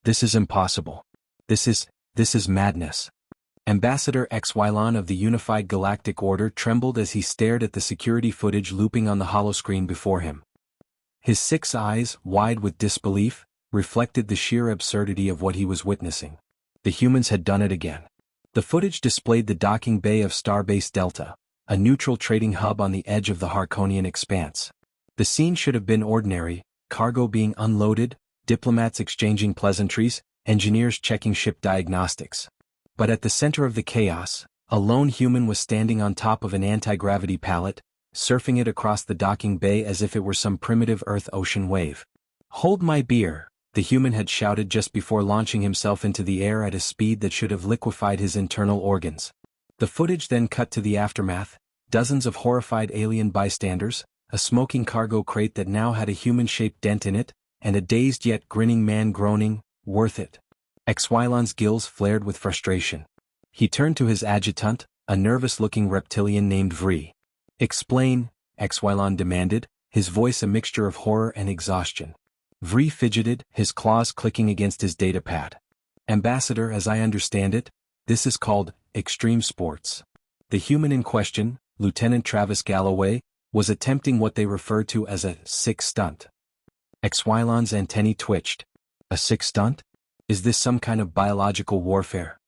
This is impossible. This is madness. Ambassador Xylon of the Unified Galactic Order trembled as he stared at the security footage looping on the holoscreen before him. His 6 eyes, wide with disbelief, reflected the sheer absurdity of what he was witnessing. The humans had done it again. The footage displayed the docking bay of Starbase Delta, a neutral trading hub on the edge of the Harkonian expanse. The scene should have been ordinary, cargo being unloaded, diplomats exchanging pleasantries, engineers checking ship diagnostics. But at the center of the chaos, a lone human was standing on top of an anti-gravity pallet, surfing it across the docking bay as if it were some primitive Earth-ocean wave. "Hold my beer," the human had shouted just before launching himself into the air at a speed that should have liquefied his internal organs. The footage then cut to the aftermath, dozens of horrified alien bystanders, a smoking cargo crate that now had a human-shaped dent in it, and a dazed yet grinning man groaning, "Worth it." Xylon's gills flared with frustration. He turned to his adjutant, a nervous-looking reptilian named Vri. "Explain," Xylon demanded, his voice a mixture of horror and exhaustion. Vri fidgeted, his claws clicking against his datapad. "Ambassador, as I understand it, this is called extreme sports." The human in question, Lieutenant Travis Galloway, was attempting what they referred to as a sick stunt. Xylon's antennae twitched. "A sick stunt? Is this some kind of biological warfare?"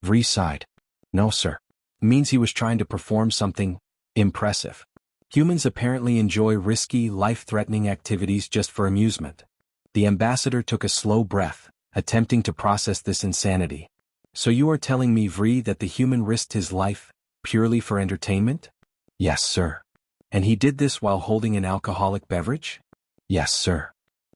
Vri sighed. "No, sir. Means he was trying to perform something impressive. Humans apparently enjoy risky, life-threatening activities just for amusement." The ambassador took a slow breath, attempting to process this insanity. "So you are telling me, Vri, that the human risked his life, purely for entertainment?" "Yes, sir." "And he did this while holding an alcoholic beverage?" "Yes, sir."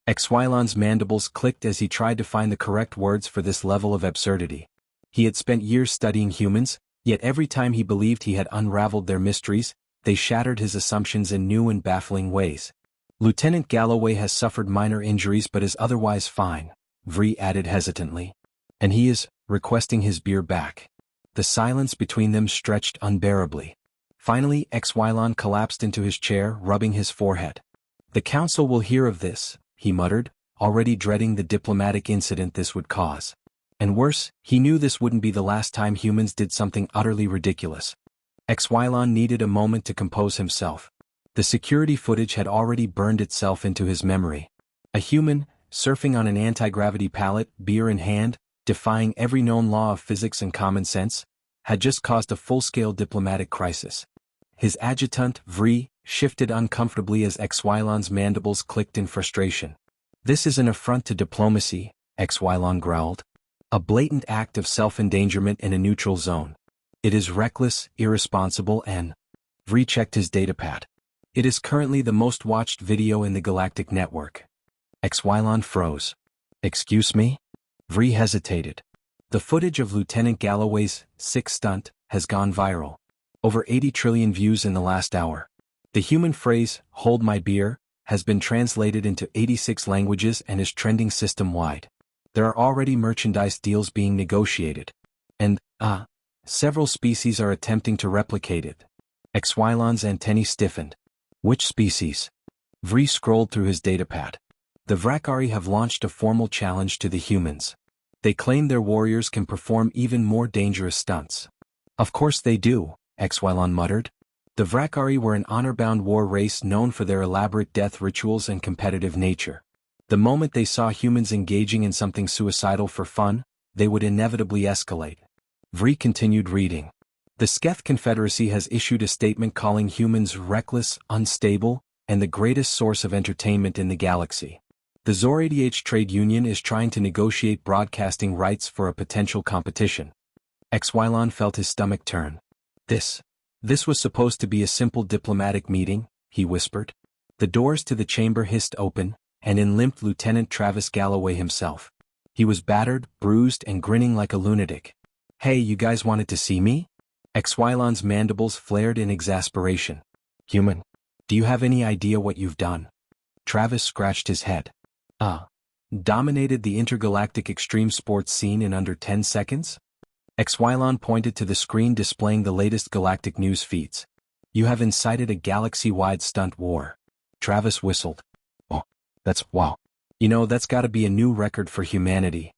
Xylon's mandibles clicked as he tried to find the correct words for this level of absurdity. He had spent years studying humans, yet every time he believed he had unraveled their mysteries, they shattered his assumptions in new and baffling ways. "Lieutenant Galloway has suffered minor injuries but is otherwise fine," Vri added hesitantly. "And he is requesting his beer back." The silence between them stretched unbearably. Finally, Xylon collapsed into his chair, rubbing his forehead. "The council will hear of this," he muttered, already dreading the diplomatic incident this would cause. And worse, he knew this wouldn't be the last time humans did something utterly ridiculous. Xylon needed a moment to compose himself. The security footage had already burned itself into his memory. A human, surfing on an anti-gravity pallet, beer in hand, defying every known law of physics and common sense, had just caused a full-scale diplomatic crisis. His adjutant, Vri, shifted uncomfortably as Xylon's mandibles clicked in frustration. "This is an affront to diplomacy," Xylon growled. "A blatant act of self-endangerment in a neutral zone. It is reckless, irresponsible and—" Vri checked his datapad. "It is currently the most watched video in the galactic network." Xylon froze. "Excuse me?" Vri hesitated. "The footage of Lieutenant Galloway's sick stunt has gone viral. Over 80 trillion views in the last hour. The human phrase, 'hold my beer,' has been translated into 86 languages and is trending system-wide. There are already merchandise deals being negotiated. And, several species are attempting to replicate it." Xylon's antennae stiffened. "Which species?" Vri scrolled through his datapad. "The Vrakari have launched a formal challenge to the humans. They claim their warriors can perform even more dangerous stunts." "Of course they do," Xylon muttered. The Vrakari were an honor-bound war race known for their elaborate death rituals and competitive nature. The moment they saw humans engaging in something suicidal for fun, they would inevitably escalate. Vri continued reading. "The Sketh Confederacy has issued a statement calling humans reckless, unstable, and the greatest source of entertainment in the galaxy. The Zor-ADH Trade Union is trying to negotiate broadcasting rights for a potential competition." Xylon felt his stomach turn. This was supposed to be a simple diplomatic meeting," he whispered. The doors to the chamber hissed open, and in limped Lieutenant Travis Galloway himself. He was battered, bruised, and grinning like a lunatic. "Hey, you guys wanted to see me?" Xylon's mandibles flared in exasperation. "Human, do you have any idea what you've done?" Travis scratched his head. Dominated the intergalactic extreme sports scene in under 10 seconds? Xylon pointed to the screen displaying the latest galactic news feeds. "You have incited a galaxy-wide stunt war." Travis whistled. "Oh, wow. You know, that's gotta be a new record for humanity."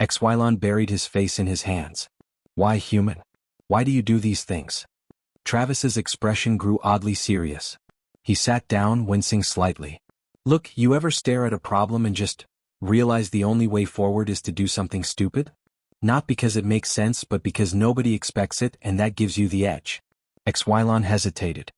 Xylon buried his face in his hands. Why, human? Why do you do these things? Travis's expression grew oddly serious. He sat down, wincing slightly. Look, you ever stare at a problem and just realize the only way forward is to do something stupid? Not because it makes sense but because nobody expects it and that gives you the edge. Xylon hesitated.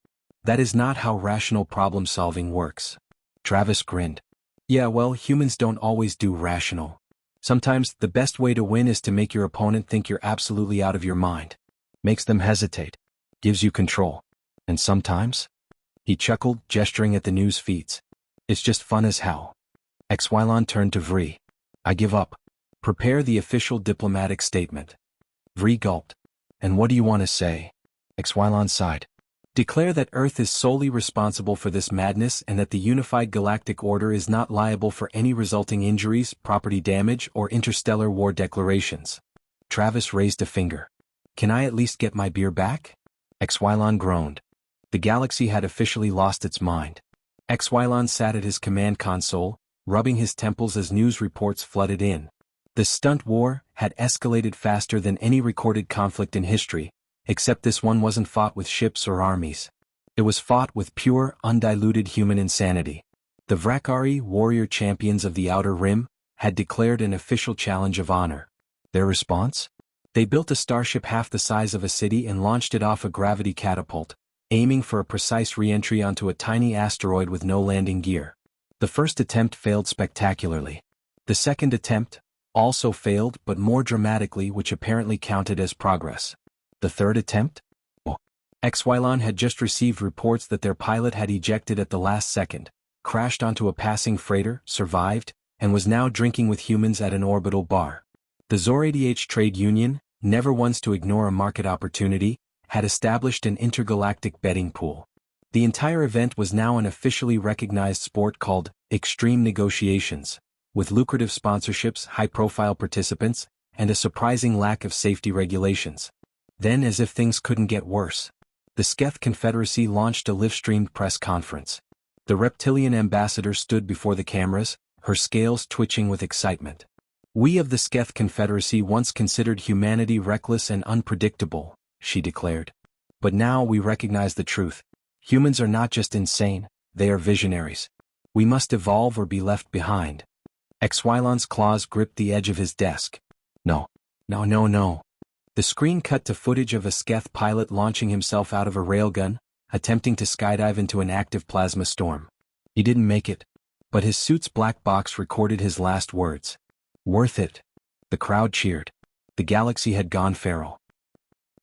That is not how rational problem-solving works. Travis grinned. Yeah, well, humans don't always do rational. Sometimes, the best way to win is to make your opponent think you're absolutely out of your mind. Makes them hesitate. Gives you control. And sometimes? He chuckled, gesturing at the news feeds. It's just fun as hell. Xylon turned to Vri. I give up. Prepare the official diplomatic statement. Vri gulped. And what do you want to say? Xylon sighed. Declare that Earth is solely responsible for this madness and that the unified galactic order is not liable for any resulting injuries, property damage, or interstellar war declarations. Travis raised a finger. Can I at least get my beer back? Xylon groaned. The galaxy had officially lost its mind. Xylon sat at his command console, rubbing his temples as news reports flooded in. The stunt war had escalated faster than any recorded conflict in history, except this one wasn't fought with ships or armies. It was fought with pure, undiluted human insanity. The Vrakari, warrior champions of the Outer Rim, had declared an official challenge of honor. Their response? They built a starship half the size of a city and launched it off a gravity catapult, aiming for a precise re-entry onto a tiny asteroid with no landing gear. The first attempt failed spectacularly. The second attempt also failed, but more dramatically, which apparently counted as progress. The third attempt? Oh. Xylon had just received reports that their pilot had ejected at the last second, crashed onto a passing freighter, survived, and was now drinking with humans at an orbital bar. The Zoradh trade union, never once to ignore a market opportunity, had established an intergalactic betting pool. The entire event was now an officially recognized sport called Extreme Negotiations, with lucrative sponsorships, high-profile participants, and a surprising lack of safety regulations. Then, as if things couldn't get worse, the Sketh Confederacy launched a live-streamed press conference. The reptilian ambassador stood before the cameras, her scales twitching with excitement. We of the Sketh Confederacy once considered humanity reckless and unpredictable, she declared. But now we recognize the truth. Humans are not just insane, they are visionaries. We must evolve or be left behind. Xylon's claws gripped the edge of his desk. No. The screen cut to footage of a Sketh pilot launching himself out of a railgun, attempting to skydive into an active plasma storm. He didn't make it, but his suit's black box recorded his last words. Worth it. The crowd cheered. The galaxy had gone feral.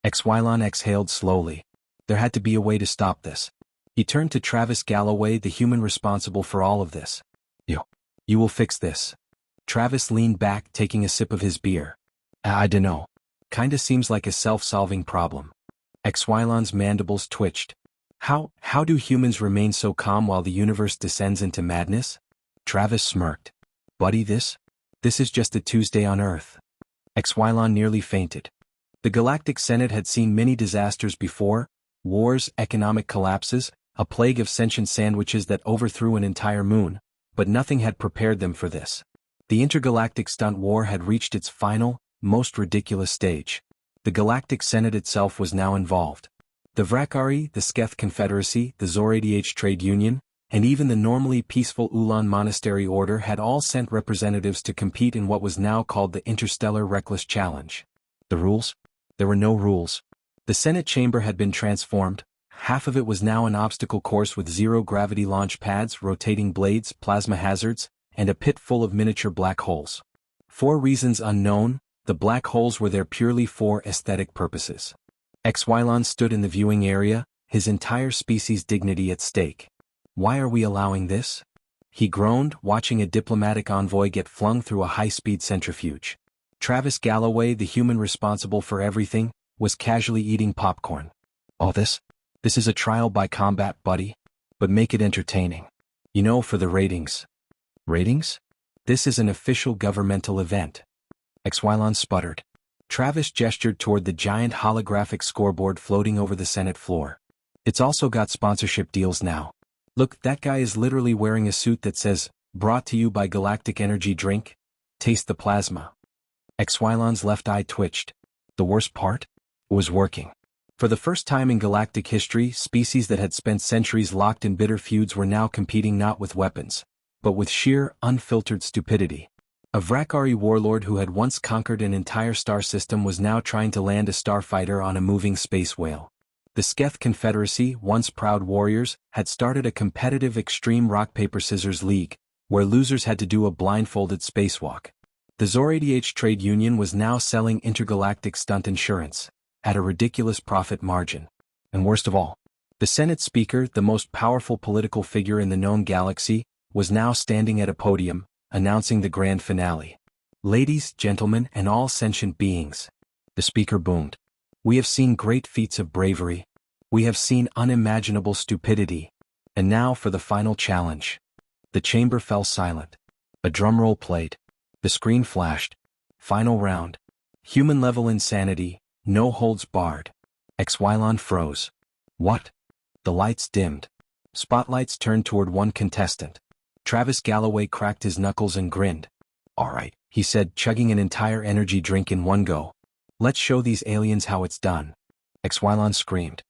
Xylon exhaled slowly. There had to be a way to stop this. He turned to Travis Galloway, the human responsible for all of this. You will fix this. Travis leaned back, taking a sip of his beer. I dunno. Kinda seems like a self-solving problem. Xylon's mandibles twitched. How do humans remain so calm while the universe descends into madness? Travis smirked. Buddy, this is just a Tuesday on Earth. Xylon nearly fainted. The Galactic Senate had seen many disasters before: wars, economic collapses, a plague of sentient sandwiches that overthrew an entire moon, but nothing had prepared them for this. The intergalactic stunt war had reached its final, most ridiculous stage. The Galactic Senate itself was now involved. The Vrakari, the Sketh Confederacy, the Zoradh Trade Union, and even the normally peaceful Ulan Monastery Order had all sent representatives to compete in what was now called the Interstellar Reckless Challenge. The rules? There were no rules. The Senate chamber had been transformed. Half of it was now an obstacle course with zero-gravity launch pads, rotating blades, plasma hazards, and a pit full of miniature black holes. For reasons unknown, the black holes were there purely for aesthetic purposes. Xylon stood in the viewing area, his entire species' dignity at stake. Why are we allowing this? He groaned, watching a diplomatic envoy get flung through a high-speed centrifuge. Travis Galloway, the human responsible for everything, was casually eating popcorn. All this is a trial by combat, buddy. But make it entertaining. For the ratings. Ratings? This is an official governmental event. Xylon sputtered. Travis gestured toward the giant holographic scoreboard floating over the Senate floor. It's also got sponsorship deals now. Look, that guy is literally wearing a suit that says, "Brought to you by Galactic Energy Drink. Taste the plasma." Xylon's left eye twitched. The worst part? It was working. For the first time in galactic history, species that had spent centuries locked in bitter feuds were now competing not with weapons, but with sheer, unfiltered stupidity. A Vrakari warlord who had once conquered an entire star system was now trying to land a starfighter on a moving space whale. The Sketh Confederacy, once proud warriors, had started a competitive extreme rock-paper-scissors league, where losers had to do a blindfolded spacewalk. The Zoradh trade union was now selling intergalactic stunt insurance, at a ridiculous profit margin. And worst of all, the Senate Speaker, the most powerful political figure in the known galaxy, was now standing at a podium, announcing the grand finale. Ladies, gentlemen, and all sentient beings. The speaker boomed. We have seen great feats of bravery. We have seen unimaginable stupidity. And now for the final challenge. The chamber fell silent. A drumroll played. The screen flashed. Final round. Human-level insanity, no holds barred. Xylon froze. What? The lights dimmed. Spotlights turned toward one contestant. Travis Galloway cracked his knuckles and grinned. All right, he said, chugging an entire energy drink in one go. Let's show these aliens how it's done. Xylon screamed.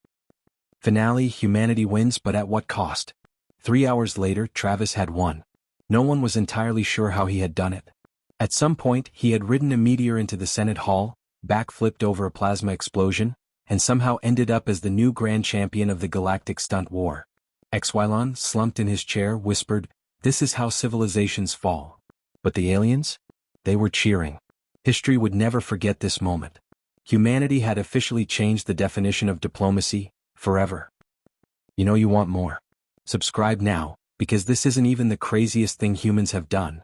Finale, humanity wins, but at what cost? 3 hours later, Travis had won. No one was entirely sure how he had done it. At some point, he had ridden a meteor into the Senate Hall, backflipped over a plasma explosion, and somehow ended up as the new grand champion of the galactic stunt war. Xylon, slumped in his chair, whispered, "This is how civilizations fall." But the aliens? They were cheering. History would never forget this moment. Humanity had officially changed the definition of diplomacy, forever. You know you want more. Subscribe now, because this isn't even the craziest thing humans have done.